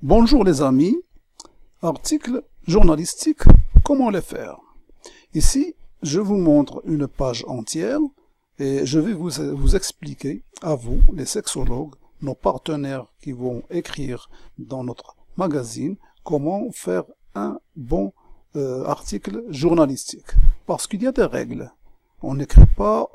Bonjour les amis, articles journalistiques, comment les faire? Ici, je vous montre une page entière et je vais vous expliquer, à vous, les sexologues, nos partenaires qui vont écrire dans notre magazine, comment faire un bon article journalistique. Parce qu'il y a des règles. On n'écrit pas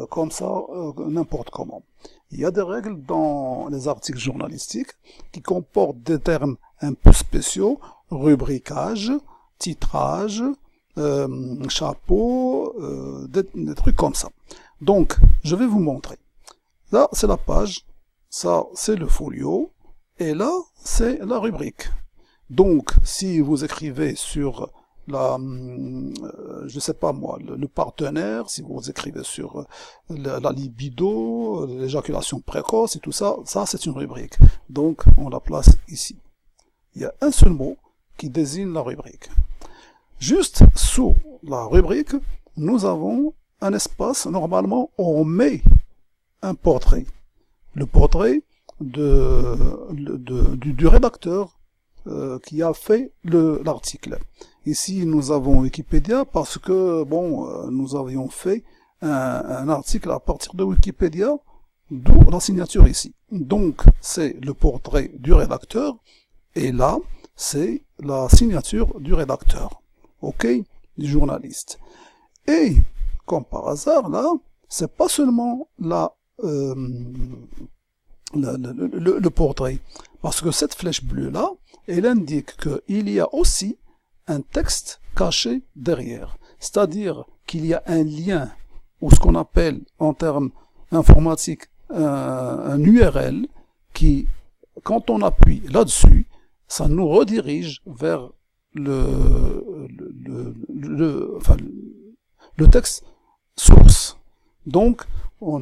comme ça, n'importe comment. Il y a des règles dans les articles journalistiques qui comportent des termes un peu spéciaux, rubricage, titrage, chapeau, des trucs comme ça. Donc, je vais vous montrer. Là, c'est la page, ça, c'est le folio, et là, c'est la rubrique. Donc, si vous écrivez sur je sais pas moi, le partenaire, si vous écrivez sur la libido, l'éjaculation précoce et tout ça, ça c'est une rubrique. Donc, on la place ici. Il y a un seul mot qui désigne la rubrique. Juste sous la rubrique, nous avons un espace, normalement, on met un portrait. Le portrait du rédacteur qui a fait l'article. Ici, nous avons Wikipédia parce que, bon, nous avions fait un article à partir de Wikipédia, d'où la signature ici. Donc, c'est le portrait du rédacteur, et là, c'est la signature du rédacteur, ok, du journaliste. Et, comme par hasard, là, c'est pas seulement le portrait, parce que cette flèche bleue-là, elle indique qu'il y a aussi un texte caché derrière. C'est-à-dire qu'il y a un lien, ou ce qu'on appelle en termes informatiques un URL, qui, quand on appuie là-dessus, ça nous redirige vers le texte source. Donc, on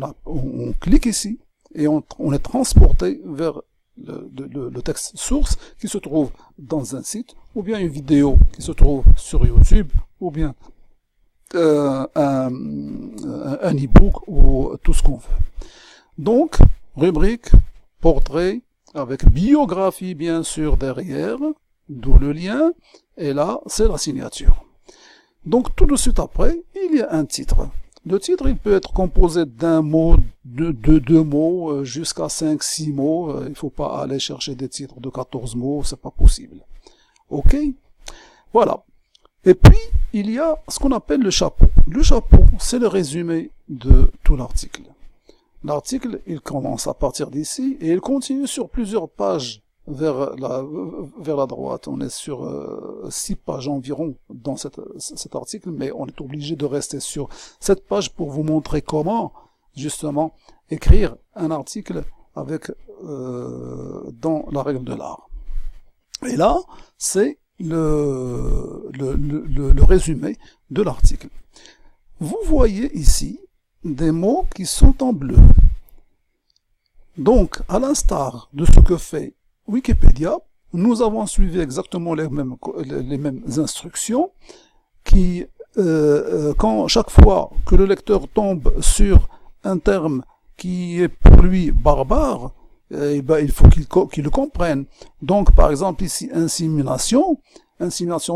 clique ici, et on est transporté vers le texte source qui se trouve dans un site, ou bien une vidéo qui se trouve sur YouTube, ou bien un e-book, ou tout ce qu'on veut. Donc, rubrique, portrait, avec biographie bien sûr derrière, d'où le lien, et là, c'est la signature. Donc, tout de suite après, il y a un titre. Le titre, il peut être composé d'un mot, de deux mots, jusqu'à 5-6 mots. Il ne faut pas aller chercher des titres de 14 mots, c'est pas possible. Ok? Voilà. Et puis, il y a ce qu'on appelle le chapeau. Le chapeau, c'est le résumé de tout l'article. L'article, il commence à partir d'ici et il continue sur plusieurs pages vers la droite. On est sur 6 pages environ dans cet article, mais on est obligé de rester sur cette page pour vous montrer comment, justement, écrire un article avec dans la règle de l'art. Et là, c'est le résumé de l'article. Vous voyez ici des mots qui sont en bleu. Donc, à l'instar de ce que fait Wikipédia, nous avons suivi exactement les mêmes instructions qui, quand chaque fois que le lecteur tombe sur un terme qui est pour lui barbare, il faut qu'il le comprenne. Donc, par exemple, ici, insémination,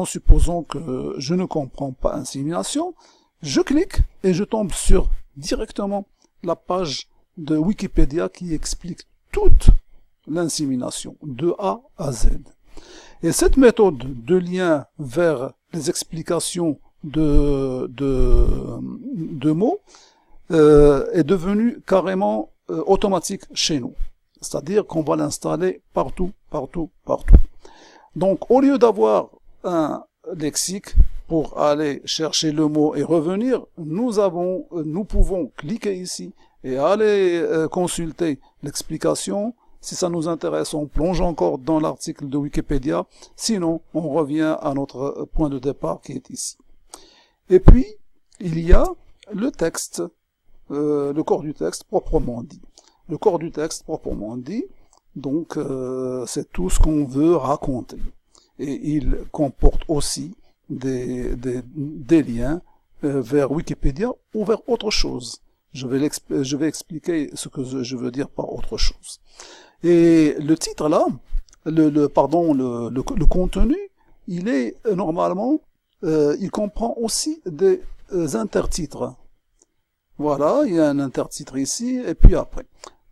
supposons que je ne comprends pas insémination, je clique et je tombe sur directement la page de Wikipédia qui explique toute l'insémination, de A à Z. Et cette méthode de lien vers les explications de mots est devenue carrément automatique chez nous. C'est-à-dire qu'on va l'installer partout. Donc, au lieu d'avoir un lexique pour aller chercher le mot et revenir, nous pouvons cliquer ici et aller consulter l'explication. Si ça nous intéresse, on plonge encore dans l'article de Wikipédia. Sinon, on revient à notre point de départ qui est ici. Et puis, il y a le texte, le corps du texte proprement dit. Le corps du texte proprement dit, donc c'est tout ce qu'on veut raconter. Et il comporte aussi des liens vers Wikipédia ou vers autre chose. Je vais expliquer ce que je veux dire par autre chose. Et le titre là, le contenu, il est normalement, il comprend aussi des intertitres. Voilà, il y a un intertitre ici, et puis après.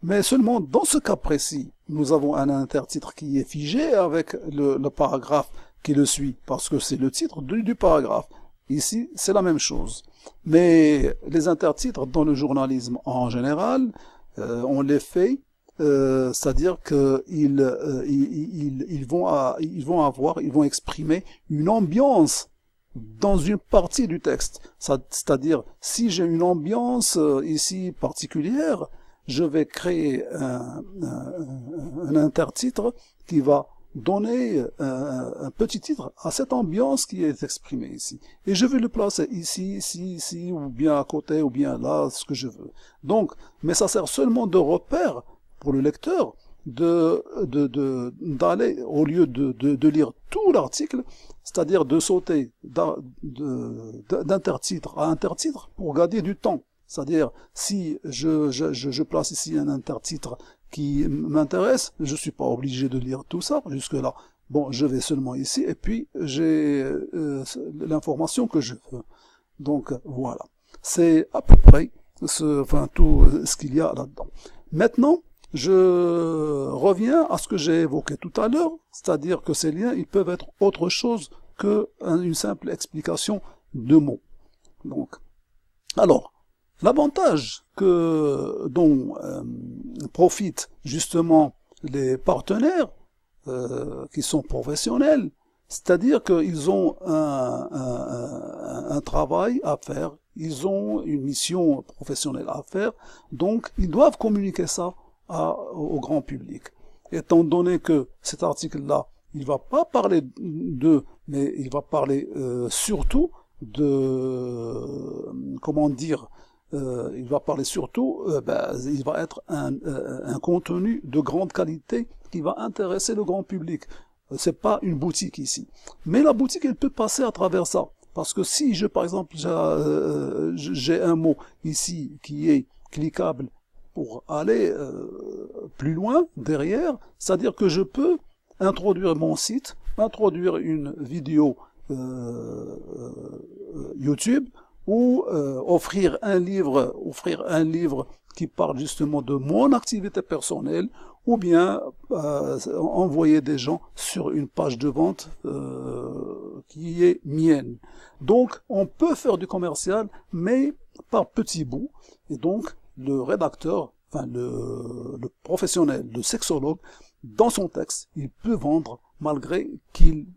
Mais seulement dans ce cas précis, nous avons un intertitre qui est figé avec le paragraphe qui le suit, parce que c'est le titre du paragraphe. Ici, c'est la même chose. Mais les intertitres dans le journalisme en général, on les fait, c'est-à-dire qu'ils vont exprimer une ambiance dans une partie du texte. C'est-à-dire, si j'ai une ambiance ici particulière, je vais créer un intertitre qui va donner un petit titre à cette ambiance qui est exprimée ici. Et je vais le placer ici, ici, ou bien à côté, ou bien là, ce que je veux. Donc, mais ça sert seulement de repère pour le lecteur d'aller, au lieu de lire tout l'article, c'est-à-dire de sauter d'intertitre à intertitre pour gagner du temps. C'est-à-dire, si je place ici un intertitre qui m'intéresse, je ne suis pas obligé de lire tout ça jusque-là. Bon, je vais seulement ici, et puis j'ai l'information que je veux. Donc, voilà. C'est à peu près tout ce qu'il y a là-dedans. Maintenant, je reviens à ce que j'ai évoqué tout à l'heure, c'est-à-dire que ces liens, ils peuvent être autre chose qu'une simple explication de mots. Donc, alors, l'avantage dont profitent justement les partenaires qui sont professionnels, c'est-à-dire qu'ils ont un travail à faire, ils ont une mission professionnelle à faire, donc ils doivent communiquer ça au grand public. Étant donné que cet article-là, il ne va pas parler d'eux, mais il va parler surtout de, comment dire, il va parler surtout, il va être un contenu de grande qualité qui va intéresser le grand public. C'est pas une boutique ici. Mais la boutique, elle peut passer à travers ça. Parce que si par exemple, j'ai un mot ici qui est cliquable pour aller plus loin, derrière, c'est-à-dire que je peux introduire mon site, introduire une vidéo YouTube, ou offrir un livre qui parle justement de mon activité personnelle, ou bien envoyer des gens sur une page de vente qui est mienne. Donc, on peut faire du commercial, mais par petits bouts. Et donc, le rédacteur, le professionnel, le sexologue, dans son texte, il peut vendre malgré qu'il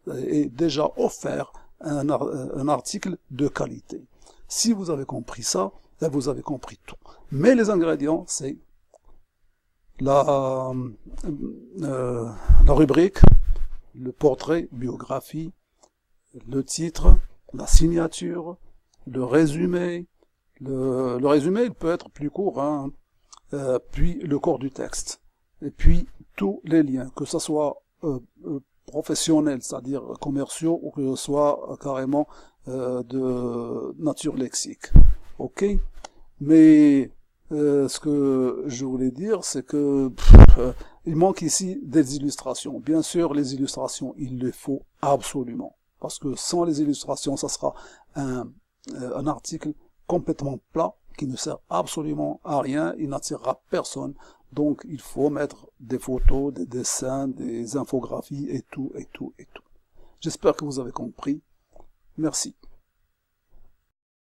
ait déjà offert un article de qualité. Si vous avez compris ça, vous avez compris tout. Mais les ingrédients, c'est la rubrique, le portrait, biographie, le titre, la signature, le résumé. Le résumé, il peut être plus court, hein, puis le corps du texte. Et puis tous les liens, que ce soit professionnels, c'est-à-dire commerciaux, ou que ce soit carrément de nature lexique. Ok? Mais ce que je voulais dire, c'est que il manque ici des illustrations. Bien sûr, les illustrations, il les faut absolument. Parce que sans les illustrations, ça sera un article complètement plat, qui ne sert absolument à rien, il n'attirera personne. Donc, il faut mettre des photos, des dessins, des infographies et tout, et tout, et tout. J'espère que vous avez compris. Merci.